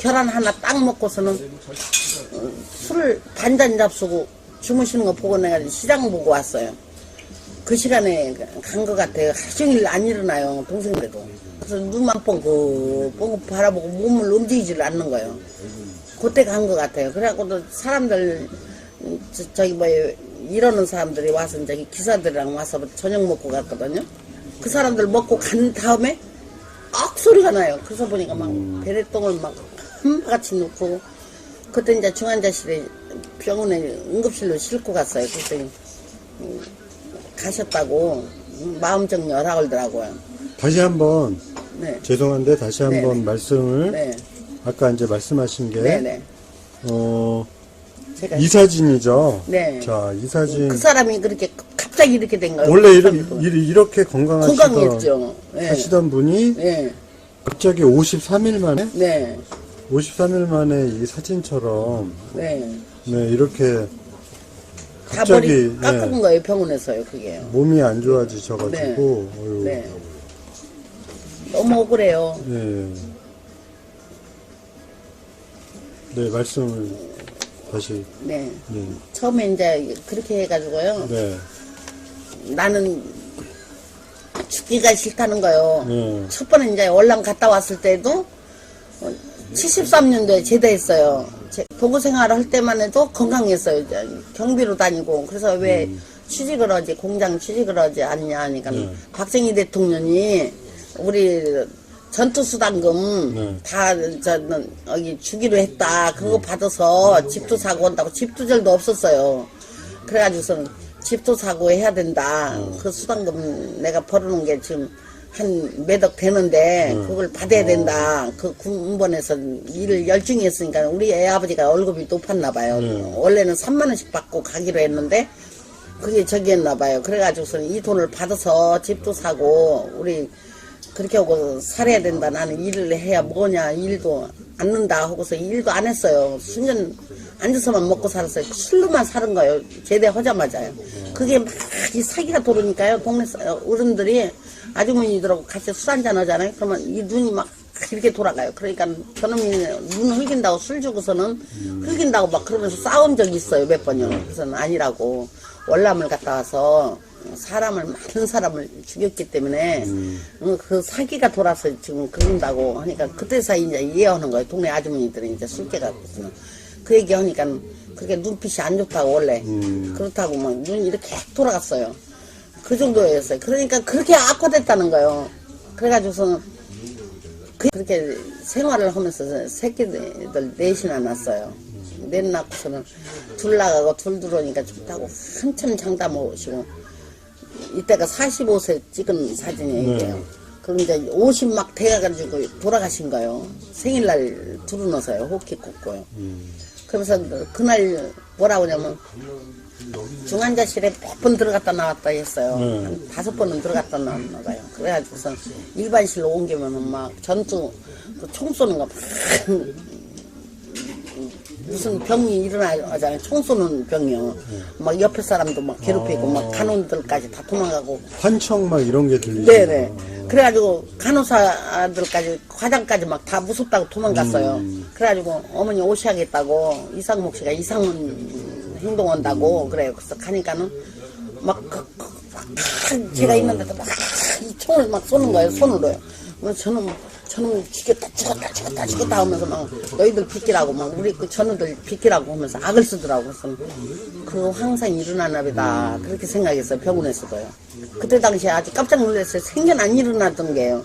계란 하나 딱 먹고서는 술을 반잔 잡수고 주무시는 거 보고 내가 시장 보고 왔어요. 그 시간에 간 것 같아요. 하루 종일 안 일어나요, 동생들도. 그래서 눈만 뻥긋 바라보고 몸을 움직이지를 않는 거예요. 그때 간 것 같아요. 그래갖고도 사람들, 저기 이러는 사람들이 와서 저기 기사들이랑 와서 저녁 먹고 갔거든요. 그 사람들 먹고 간 다음에 소리가 나요. 그래서 보니까 막 배래똥을 막 한바같이 넣고, 그때 이제 중환자실에 병원에 응급실로 싣고 갔어요. 그랬더니 가셨다고 마음 정리하라고 그러더라고요. 다시 한번 네. 죄송한데 다시 한번 네네. 말씀을 네. 아까 이제 말씀하신 게 네네. 제가 이 사진이죠. 네. 자, 이 사진 그 사람이 그렇게 갑자기 이렇게 된 거예요. 원래 이렇게 건강했죠. 네. 하시던 분이 네. 갑자기 53일 만에 네. 53일 만에 이 사진처럼 네. 네, 이렇게 다 머리 갑자기 깎은 거예요, 병원에서요, 그게. 몸이 안 좋아지셔가지고 어휴, 네. 너무 억울해요. 네. 네, 말씀을 다시 네. 네. 처음에 이제 그렇게 해가지고요. 네. 나는 죽기가 싫다는 거요. 네. 첫 번에 이제 월남 갔다 왔을 때도 73년도에 제대했어요. 도구 생활을 할 때만 해도 건강했어요. 이제 경비로 다니고. 그래서 왜 취직을 하지, 공장 취직을 하지 않냐 하니까 박정희 대통령이 우리 전투수당금 네. 다 여기 주기로 했다. 그거 받아서 집도 사고 온다고. 집두절도 없었어요. 그래가지고서는 집도 사고 해야 된다. 그 수당금 내가 벌어놓은 게 지금 한 몇억 되는데 그걸 받아야 된다. 그 군번에서 일을 열중히 했으니까 우리 애 아버지가 월급이 높았나 봐요. 원래는 3만 원씩 받고 가기로 했는데 그게 저기였나 봐요. 그래가지고서는 이 돈을 받아서 집도 사고 우리 그렇게 하고 살아야 된다. 나는 일을 해야 뭐냐. 일도 않는다 하고서 일도 안 했어요. 수년 앉아서만 먹고 살았어요. 술로만 사는 거예요. 제대하자마자요. 그게 막 이 사기가 돌으니까요. 동네 어른들이 아주머니들하고 같이 술 한잔 하잖아요. 그러면 이 눈이 막 이렇게 돌아가요. 그러니까 저놈이 눈 흘긴다고 술 주고서는 흘긴다고 막 그러면서 싸운 적이 있어요. 몇 번요. 그래서는 아니라고. 월남을 갔다 와서 사람을 많은 사람을 죽였기 때문에 그 사기가 돌아서 지금 그런다고 하니까 그때서 이제 이해하는 거예요. 동네 아주머니들이 이제 술깨가 그 얘기 하니까 그렇게 눈빛이 안 좋다고 원래 그렇다고 막 눈이 이렇게 돌아갔어요. 그 정도였어요. 그러니까 그렇게 악화됐다는 거예요. 그래가지고서는 그렇게 생활을 하면서 새끼들 넷이나 낳았어요. 넷 낳고서는 둘 나가고 둘 들어오니까 좋다고 한참 장담 오시고 이때가 45세 찍은 사진이에요. 이게요. 그럼 이제 50 막 돼가지고 돌아가신 거예요. 생일날 둘을 넣어서요. 호키 꽂고요. 그러면서 그날 뭐라고 하냐면 중환자실에 몇 번 들어갔다 나왔다 했어요. 한 5번은 들어갔다 나왔나 봐요. 그래가지고서 일반실로 옮기면은 막 전투 총 쏘는 거 막 무슨 병이 일어나잖아요. 총 쏘는 병이요. 막 옆에 사람도 막 괴롭히고 막 간호들까지 다 도망가고. 환청 막 이런 게 들리죠. 네네. 그래가지고 간호사들까지 과장까지 막 다 무섭다고 도망갔어요. 그래가지고 어머니 오셔야겠다고 이상목 씨가 이상은 행동한다고 그래요. 그래서 가니까는 막 제가 있는데도 막 이 총을 막 쏘는 거예요. 손으로요. 저는 죽였다 하면서 막 너희들 비키라고 막 우리 그 전우들 비키라고 하면서 악을 쓰더라고. 그래서 그 항상 일어나나 보다 그렇게 생각했어요. 병원에서도요. 그때 당시에 아주 깜짝 놀랐어요. 생전 안 일어나던 게요.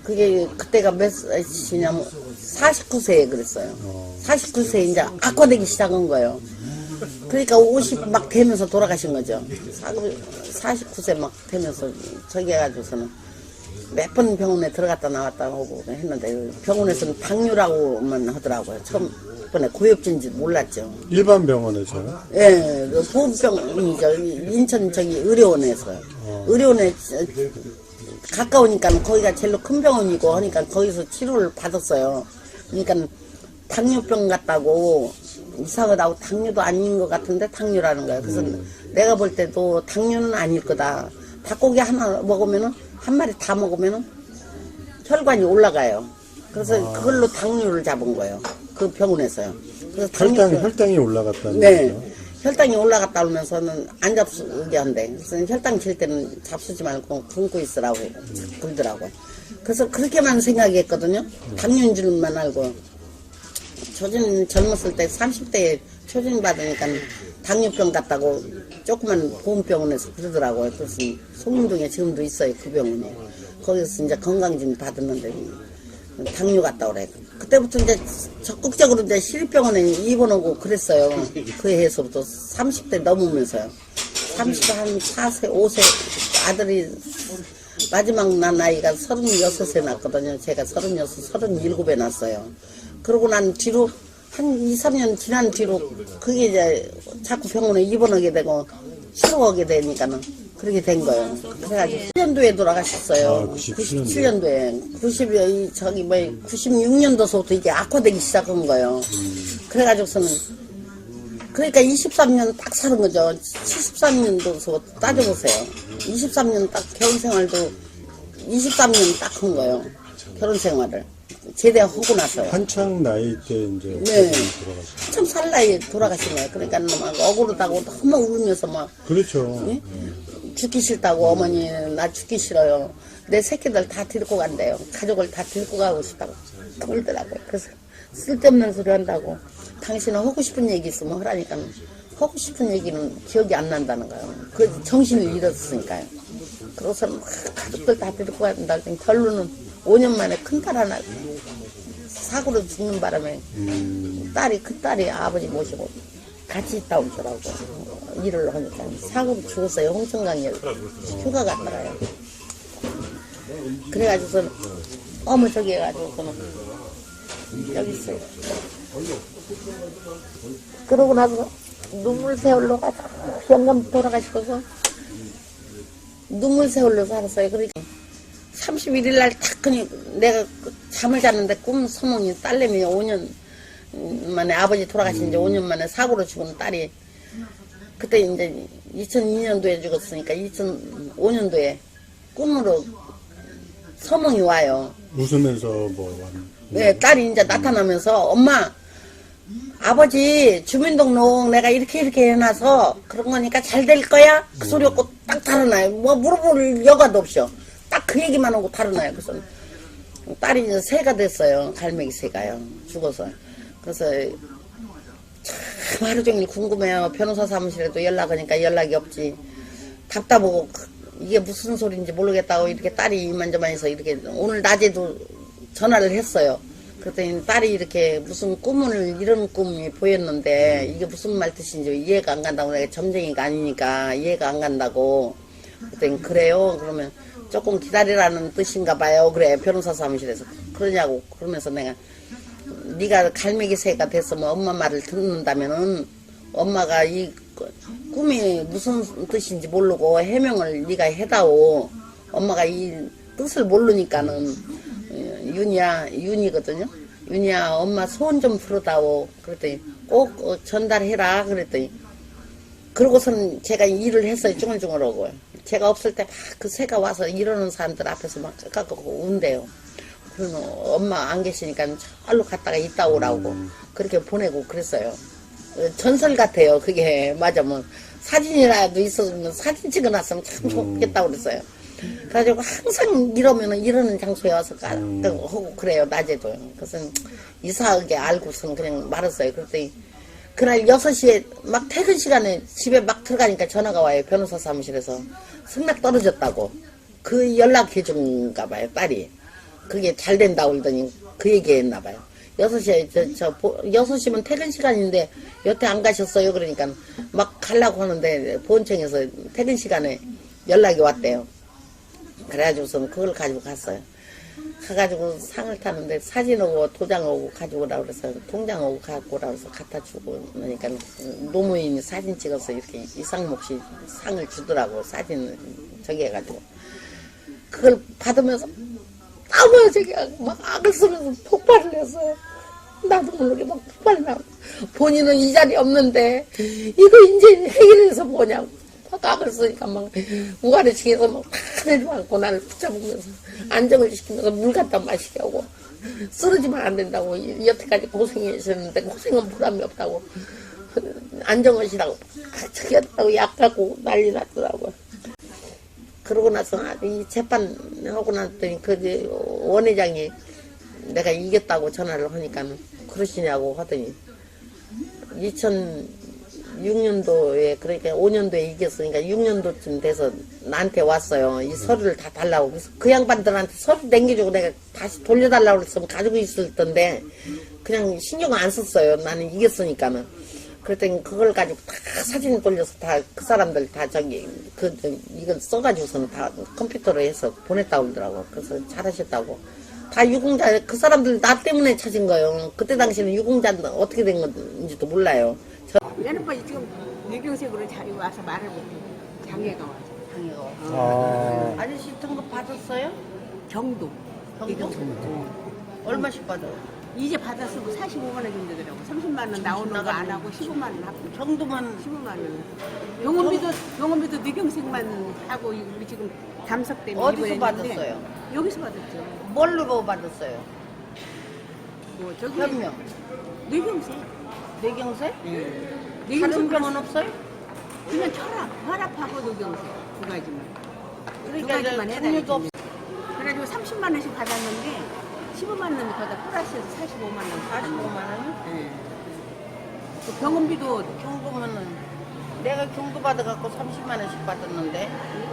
그게 그때가 몇 시냐면 49세에 그랬어요. 49세에 이제 악화되기 시작한 거예요. 그러니까 50 막 되면서 돌아가신 거죠. 49세 막 되면서 저기 해가지고서는 몇 번 병원에 들어갔다 나왔다 하고 했는데 병원에서는 당뇨라고만 하더라고요. 처음번에 고엽진지 몰랐죠. 일반 병원에서요? 예, 보험병이죠. 인천 저기 의료원에서요. 의료원에 가까우니까 거기가 제일 큰 병원이고 하니까 거기서 치료를 받았어요. 그러니까 당뇨병 같다고 이상하다고 당뇨도 아닌 것 같은데 당뇨라는 거예요. 그래서 내가 볼 때도 당뇨는 아닐 거다. 닭고기 하나 먹으면은 한 마리 다 먹으면은 혈관이 올라가요. 그래서 그걸로 당뇨를 잡은 거예요. 그 병원에서요. 그래서 혈당이 올라갔다는 네. 거죠. 혈당이 올라갔다 오면서는 안 잡수게 한대. 그래서 혈당 칠 때는 잡수지 말고 굶고 있으라고 그러더라고요. 그래서 그렇게만 생각했거든요. 당뇨인 줄만 알고. 초진 젊었을 때 30대에 초진 받으니까 당뇨병 같다고 조그만 보험병원에서 그러더라고요. 그래서 송림동에 지금도 있어요. 그 병원이. 거기서 이제 건강검진 받았는데 당뇨 같다 그래. 그때부터 이제 적극적으로 이제 시립병원에 입원하고 그랬어요. 그 해에서부터 30대 넘으면서요. 30한 4세, 5세 아들이 마지막 난 나이가 36에 났거든요. 제가 36, 37에 났어요. 그러고 난 뒤로 한 2, 3년 지난 뒤로 그게 이제 자꾸 병원에 입원하게 되고 치료하게 되니까는 그렇게 된 거예요. 그래가지고 7년도에 돌아가셨어요. 97년도에. 96년도서부터 이게 악화되기 시작한 거예요. 그래가지고서는 그러니까 23년 딱 사는 거죠. 73년도서 따져보세요. 23년 딱 결혼 생활도 23년 딱 한 거예요. 결혼 생활을. 제대하고 나서요. 한창 나이 때 이제 네. 돌아가셨어요. 한참 살 나이에 돌아가신 거예요. 그러니까 막 억울하다고 너무 울면서 막 그렇죠. 예? 죽기 싫다고 어머니 나 죽기 싫어요. 내 새끼들 다 데리고 간대요. 가족을 다 데리고 가고 싶다고 그러더라고요. 그래서 쓸데없는 소리 한다고 당신은 하고 싶은 얘기 있으면 하라니까 하고 싶은 얘기는 기억이 안 난다는 거예요. 그 정신을 잃었으니까요. 그래서 가족들 다 데리고 간다 했더니 결론은 5년 만에 큰딸 하나 사고로 죽는 바람에 딸이 그 딸이 아버지 모시고 같이 있다 오더라고. 일을 하니까 사고로 죽었어요. 홍천강에 휴가 갔다가요. 그래가지고서는 어머 저기 해가지고서는 여기 있어요. 그러고 나서 눈물 세월로 가서 병감 돌아가시고서 눈물 세월로 살았어요. 그러니까 31일 날 딱 그니 내가 잠을 잤는데 꿈 소몽이 딸내미 5년 만에 아버지 돌아가신 지 5년 만에 사고로 죽은 딸이 그때 이제 2002년도에 죽었으니까 2005년도에 꿈으로 소몽이 와요. 웃으면서 뭐 네, 딸이 이제 나타나면서 엄마 아버지 주민등록 내가 이렇게 해놔서 그런 거니까 잘 될 거야? 그 소리 없고 딱 달아나요. 뭐 물어볼 여가도 없어. 딱 그 얘기만 하고 달아나요. 그래서 딸이 이제 새가 됐어요. 갈매기 새가요. 죽어서. 그래서 참 하루 종일 궁금해요. 변호사 사무실에도 연락하니까 연락이 없지. 답답하고 이게 무슨 소리인지 모르겠다고 이렇게 딸이 이만저만 해서 이렇게 오늘 낮에도 전화를 했어요. 그랬더니 딸이 이렇게 무슨 꿈을 이런 꿈이 보였는데 이게 무슨 말 뜻인지 이해가 안 간다고 내가 점쟁이가 아니니까 이해가 안 간다고 그랬더니 그래요? 그러면 조금 기다리라는 뜻인가 봐요. 그래 변호사 사무실에서 그러냐고 그러면서 내가 네가 갈매기 새가 됐으면 엄마 말을 듣는다면은 엄마가 이 꿈이 무슨 뜻인지 모르고 해명을 네가 해다오. 엄마가 이 뜻을 모르니까는 윤이거든요. 윤이야 엄마 소원 좀 풀어다오. 그랬더니 꼭 전달해라. 그랬더니 그러고서는 제가 일을 했어요. 쭈글쭈글하고 제가 없을 때 막 그 새가 와서 이러는 사람들 앞에서 막 깎아갖고 운대요. 그러면 엄마 안 계시니까 절로 갔다가 있다 오라고 그렇게 보내고 그랬어요. 전설 같아요. 그게 맞아 뭐 사진이라도 있었으면 사진 찍어놨으면 참 좋겠다고 그랬어요. 그래가지고 항상 이러면은 이러는 장소에 와서 하고 그래요. 낮에도. 그래서 이상하게 알고서는 그냥 말았어요. 그랬더니 그날 6시에 막 퇴근 시간에 집에 막 들어가니까 전화가 와요. 변호사 사무실에서 승낙 떨어졌다고. 그 연락해 준가 봐요. 딸이. 그게 잘 된다고 그러더니 그 얘기 했나 봐요. 6시에 6시면 퇴근 시간인데 여태 안 가셨어요. 그러니까 막 가려고 하는데 보훈청에서 퇴근 시간에 연락이 왔대요. 그래가지고서는 그걸 가지고 갔어요. 가가지고 상을 타는데 사진하고 도장하고 가지고 오라 그래서 통장하고 갖고 오라 그래서 갖다 주고 그러니까 노무인이 사진 찍어서 이렇게 이상목 씨 상을 주더라고. 사진 저기 해가지고 그걸 받으면서 아무 저기 막 악을 쓰면서 폭발을 했어요. 나도 모르게 막 폭발이 나고 본인은 이 자리에 없는데 이거 이제 해결해서 뭐냐고 막 악을 쓰니까 막 우아래층에서 막 다 내려앉고 나를 붙잡으면서 안정을 시키면서 물 갖다 마시게 하고 쓰러지면 안 된다고. 여태까지 고생하셨는데 고생은 보람이 없다고. 안정하시라고 저기 했다고 약하고 난리 났더라고요. 그러고 나서 이 재판하고 났더니 그 원회장이 내가 이겼다고 전화를 하니까 그러시냐고 하더니 2006년도에 그러니까 5년도에 이겼으니까 6년도쯤 돼서 나한테 왔어요. 이 서류를 다 달라고. 그래서 그 양반들한테 서류 남겨주고 내가 다시 돌려달라고 그랬으면 가지고 있을 텐데 그냥 신경 안 썼어요. 나는 이겼으니까는. 그랬더니 그걸 가지고 다 사진 돌려서 다 그 사람들 다 이걸 써가지고서는 다 컴퓨터로 해서 보냈다고 그러더라고. 그래서 잘하셨다고. 다 유공자, 그 사람들 나 때문에 찾은 거예요. 그때 당시에는 유공자는 어떻게 된 건지도 몰라요. 얘는 뭐 지금 뇌경색으로 자리 와서 말을 못해. 장애가 와서. 장애가 와서. 아, 아저씨 등급 받았어요? 경도. 경도? 얼마씩 받아요? 이제 받았으면 45만 원 정도 되더라고. 30만 원 나오는 거 안 하고 15만 원 하고. 정도만 15만 원. 병원비도 뇌경색만 하고 우리 지금 담석 때문에 어디서 입원했는데 받았어요? 여기서 받았죠. 뭘로 받았어요? 뭐 저기 현명, 뇌경색. 뇌경색? 다른 뇌경색 병은 없어요? 그냥 혈압하고 뇌경색 두 가지만. 그러니까 두 가지만 해야 종류도 없. 그래가지고 30만 원씩 받았는데 15만 원을 받아 플러스해서 45만 원. 45만 원은? 네. 그 병원비도 경도면은 내가 경도 받아갖고 30만 원씩 받았는데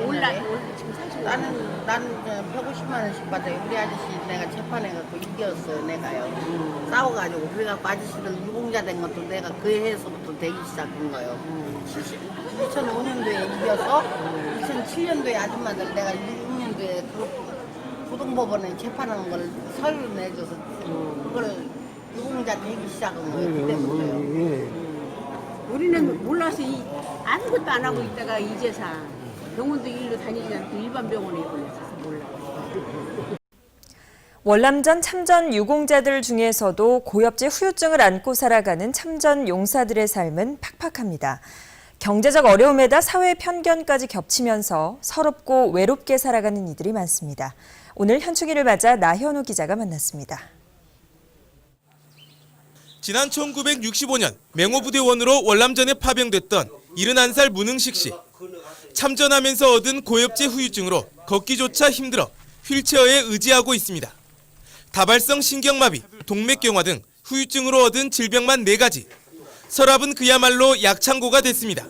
올라 옛날에. 지금 45만 원. 나는 150만 원씩 받아요. 우리 아저씨 내가 재판해갖고 이겼어요. 내가요. 싸워가지고 그래갖고 아저씨들 유공자 된 것도 내가 그 해에서부터 되기 시작한 거예요. 2005년도에 이겨서 2007년도에 아줌마들 내가 6년도에 그 고등법원에 재판한 걸 서류를 내줘서 그걸 유공자 되기 시작한 거예요. 그때부터요. 우리는 몰라서 아무것도 안 하고 있다가 이제서 병원도 일로 다니지 않고 일반 병원에 입원했어서 몰라. 월남전 참전 유공자들 중에서도 고엽제 후유증을 안고 살아가는 참전 용사들의 삶은 팍팍합니다. 경제적 어려움에다 사회 편견까지 겹치면서 서럽고 외롭게 살아가는 이들이 많습니다. 오늘 현충일을 맞아 나현우 기자가 만났습니다. 지난 1965년 맹호부대원으로 월남전에 파병됐던 71살 문흥식 씨. 참전하면서 얻은 고엽제 후유증으로 걷기조차 힘들어 휠체어에 의지하고 있습니다. 다발성 신경마비, 동맥경화 등 후유증으로 얻은 질병만 4가지. 서랍은 그야말로 약창고가 됐습니다.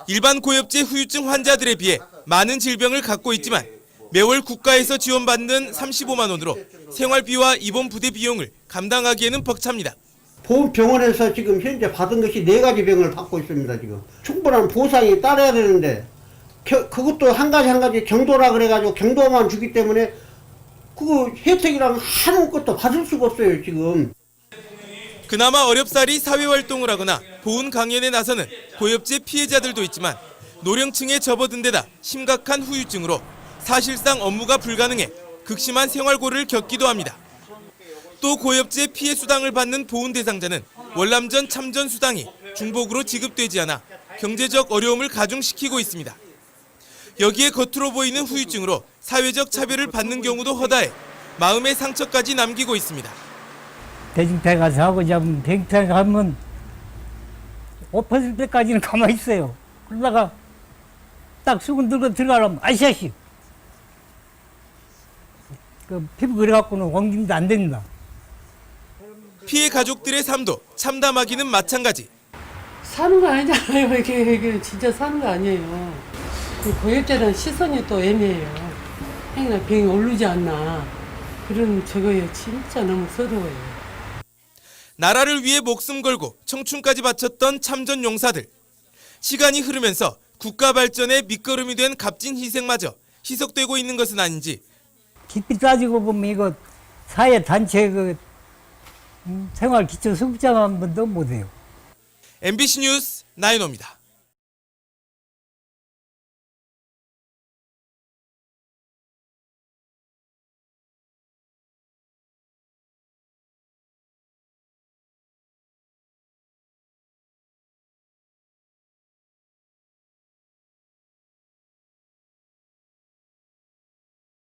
일반 고엽제 후유증 환자들에 비해 많은 질병을 갖고 있지만 매월 국가에서 지원받는 35만 원으로 생활비와 입원 부대 비용을 감당하기에는 벅찹니다. 보험병원에서 지금 현재 받은 것이 4가지 병을 받고 있습니다. 지금 충분한 보상이 따라야 되는데 그것도 한 가지 경도라 그래가지고 경도만 주기 때문에 그 혜택이랑 아무것도 받을 수가 없어요 지금. 그나마 어렵사리 사회활동을 하거나 보훈 강연에 나서는 고엽제 피해자들도 있지만 노령층에 접어든 데다 심각한 후유증으로 사실상 업무가 불가능해 극심한 생활고를 겪기도 합니다. 또 고엽제 피해 수당을 받는 보훈 대상자는 월남전 참전 수당이 중복으로 지급되지 않아 경제적 어려움을 가중시키고 있습니다. 여기에 겉으로 보이는 후유증으로 사회적 차별을 받는 경우도 허다해 마음의 상처까지 남기고 있습니다. 대중탕에 가서 하고 잡으면 대중탕에 가면 옷 벗을 때까지는 가만히 있어요. 그러다가 딱 수건 들고 들어가려면 아시아시 그 피부 그래갖고는 옮김도 안 됩니다. 피해 가족들의 삶도 참담하기는 마찬가지. 사는 거 아니잖아요. 이게 진짜 사는 거 아니에요. 그 고엽제라는 시선이 또 애매해요. 행여 병이 오르지 않나. 그런 저거예요. 진짜 너무 서러워요. 나라를 위해 목숨 걸고 청춘까지 바쳤던 참전 용사들. 시간이 흐르면서 국가 발전의 밑거름이 된 값진 희생마저 희석되고 있는 것은 아닌지. 깊이 따지고 보면 이거 사회 단체 그 생활 기초 수급자만 한 번도 못해요. MBC 뉴스 나인호입니다.